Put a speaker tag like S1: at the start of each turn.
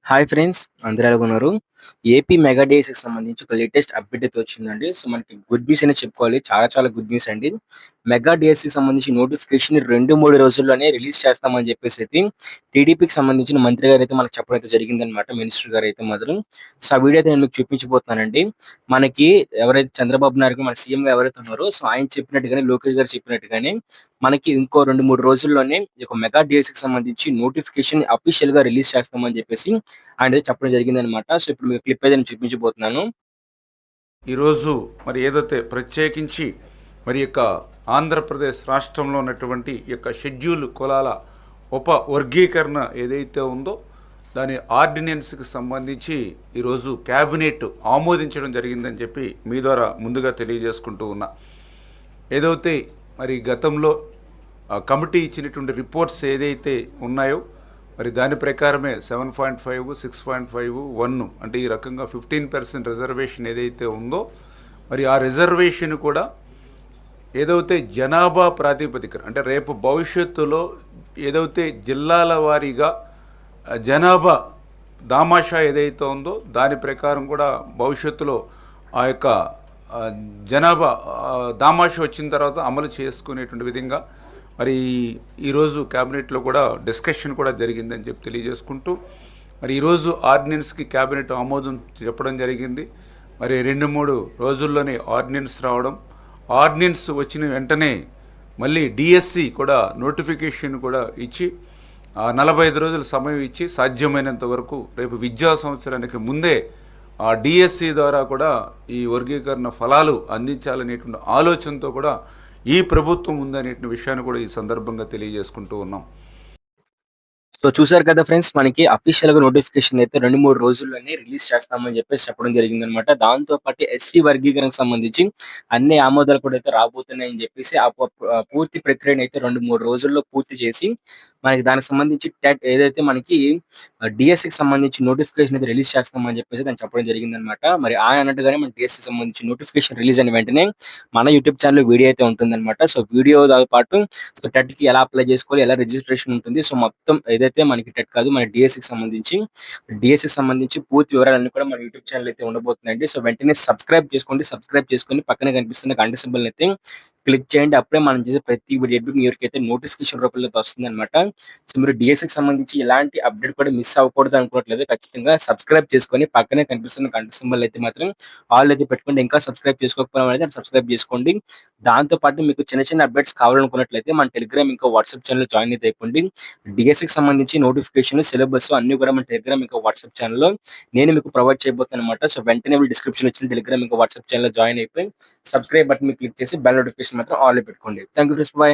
S1: Hi friends, అందరూ ఎలాగున్నారు? AP mega డేస్‌కి సంబంధించి ఒక లేటెస్ట్ అప్డేట్ అయితే వచ్చిందండి. సో, మనకి గుడ్ న్యూస్ అనే చెప్పుకోవాలి. చాలా చాలా గుడ్ న్యూస్ అండి. మెగా డేస్‌కి సంబంధించి నోటిఫికేషన్ 2, 3 రోజుల్లోనే రిలీజ్ చేస్తామని చెప్పేసైతే టీడీపీకి సంబంధించిన మంత్రి గారైతే మనకు చెప్పడం అయితే జరిగిందనమాట. మినిస్టర్ గారైతే మాత్రం. సో, ఆ వీడియో అయితే నేను మీకు చూపించబోతున్నానండి. మనకి ఎవరైతే చంద్రబాబు నాయుడు మన సీఎంగా ఎవరైతే ఉన్నారో సో, ఆయన చెప్పినట్టుగానే లోకేష్ గారు చెప్పినట్టుగానే మనకి ఇంకో 2, 3 రోజుల్లోనే ఈ యొక్క మెగా డేస్‌కి సంబంధించి నోటిఫికేషన్ అఫీషియల్‌గా రిలీజ్ చేస్తామని చెప్పేసి ఆయనైతే చెప్పడం జరిగిందనమాట. సో, ఇప్పుడు మీకు క్లిప్ అయితే నేను చూపించబోతున్నాను.
S2: ఈరోజు మరి ఏదైతే ప్రత్యేకించి మరి యొక్క ఆంధ్రప్రదేశ్ రాష్ట్రంలో ఉన్నటువంటి ఈ యొక్క షెడ్యూల్ కులాల ఉప వర్గీకరణ ఏదైతే ఉందో దాని ఆర్డినెన్స్కి సంబంధించి ఈరోజు క్యాబినెట్ ఆమోదించడం జరిగిందని చెప్పి మీ ద్వారా ముందుగా తెలియజేసుకుంటూ ఉన్నా. ఏదైతే మరి గతంలో కమిటీ ఇచ్చినటువంటి రిపోర్ట్స్ ఏదైతే ఉన్నాయో మరి దాని ప్రకారమే 7.5, 6.5, 1 అంటే ఈ రకంగా 15% రిజర్వేషన్ ఏదైతే ఉందో మరి ఆ రిజర్వేషన్ కూడా ఏదైతే జనాభా ప్రాతిపదికన అంటే రేపు భవిష్యత్తులో ఏదైతే జిల్లాల వారీగా జనాభా దామాషా ఏదైతే ఉందో దాని ప్రకారం కూడా భవిష్యత్తులో ఆ యొక్క జనాభా దామాషా వచ్చిన తర్వాత అమలు చేసుకునేటువంటి విధంగా మరి ఈరోజు క్యాబినెట్లో కూడా డిస్కషన్ కూడా జరిగిందని చెప్పి తెలియజేసుకుంటూ మరి ఈరోజు ఆర్డినెన్స్కి క్యాబినెట్ ఆమోదం చెప్పడం జరిగింది. మరి 2-3 రోజుల్లోనే ఆర్డినెన్స్ రావడం, ఆర్డినెన్స్ వచ్చిన వెంటనే మళ్ళీ డిఎస్సి కూడా నోటిఫికేషన్ కూడా ఇచ్చి 45 రోజుల సమయం ఇచ్చి సాధ్యమైనంత వరకు రేపు విద్యా సంవత్సరానికి ముందే ఆ డిఎస్సి ద్వారా కూడా ఈ వర్గీకరణ ఫలాలు అందించాలనేటువంటి ఆలోచనతో కూడా ఈ ప్రభుత్వం ఉందనే విషయాన్ని కూడా ఈ సందర్భంగా తెలియజేసుకుంటూ ఉన్నాం.
S1: సో, చూసారు కదా ఫ్రెండ్స్, మనకి అఫీషియల్‌గా నోటిఫికేషన్ అయితే 2, 3 రోజుల్లోనే రిలీజ్ చేస్తామని చెప్పేసి చెప్పడం జరిగిందనమాట. దాంతో పాటు ఎస్సీ వర్గీకరణకు సంబంధించి అన్ని ఆమోదాలు కూడా అయితే రాబోతున్నాయని చెప్పేసి పూర్తి ప్రక్రియను అయితే 2, 3 రోజుల్లో పూర్తి చేసి మనకి దానికి సంబంధించి ఏదైతే మనకి డీఎస్సీకి సంబంధించి నోటిఫికేషన్ అయితే రిలీజ్ చేస్తామని చెప్పేసి దాన్ని చెప్పడం జరిగిందనమాట. మరి ఆయన అన్నట్టుగానే మన డీఎస్సీకి సంబంధించి నోటిఫికేషన్ రిలీజ్ అయిన వెంటనే మన యూట్యూబ్ ఛానెల్‌లో వీడియో అయితే ఉంటుందనమాట. సో, వీడియోతో పాటు సో, టెట్‌కి ఎలా అప్లై చేసుకోవాలి, ఎలా రిజిస్ట్రేషన్ ఉంటుంది. సో, మొత్తం ఏదైతే మనకి టెట్ కాదు, మన డీఎస్సీకి సంబంధించి పూర్తి వివరాలన్నీ కూడా మన యూట్యూబ్ ఛానెల్ అయితే ఉండబోతున్నాయండి. సో, వెంటనే సబ్స్క్రైబ్ చేసుకోండి. సబ్స్క్రైబ్ చేసుకొని పక్కనే కనిపిస్తున్న గంట సింబల్‌ని అయితే క్లిక్ చేయండి. అప్పుడే మనం చేసే ప్రతి వీడియో మీ వరకైతే నోటిఫికేషన్ రూపంలో వస్తుందన్నమాట. సో, మీరు డీఎస్సీకి సంబంధించి ఎలాంటి అప్డేట్ కూడా మిస్ అవ్వకూడదు అనుకోవట్లేదు. ఖచ్చితంగా సబ్స్క్రైబ్ చేసుకొని పక్కనే కనిపిస్తున్న గంట సింబల్ అయితే మాత్రం ఆల్ అయితే పెట్టుకోండి. ఇంకా సబ్స్క్రైబ్ చేసుకోకపోయినా సబ్స్క్రైబ్ చేసుకోండి. దాంతో పాటు మీకు చిన్న చిన్న అప్డేట్స్ కావాలనుకున్నట్లయితే మన టెలిగ్రామ్ ఇంకా వాట్సాప్ ఛానెల్‌లో జాయిన్ అయితే అయిపోండి. డీఎస్సీకి సంబంధించి నోటిఫికేషన్, సిలబస్ అన్నీ కూడా మన టెలిగ్రామ్ ఇంకా వాట్సాప్ ఛానెల్‌లో నేను మీకు ప్రొవైడ్ చేయబోతున్నానన్నమాట. సో, వెంటనే డిస్క్రిప్షన్‌లో ఇచ్చిన టెలిగ్రామ్ ఇంకా వాట్సాప్ ఛానెల్‌లో జాయిన్ అయిపోయి సబ్స్క్రైబ్ బటన్ మీద క్లిక్ చేసి బెల్ నోటిఫికేషన్ మాత్రం ఆల్‌లో పెట్టుకోండి. Thank you friends. బై.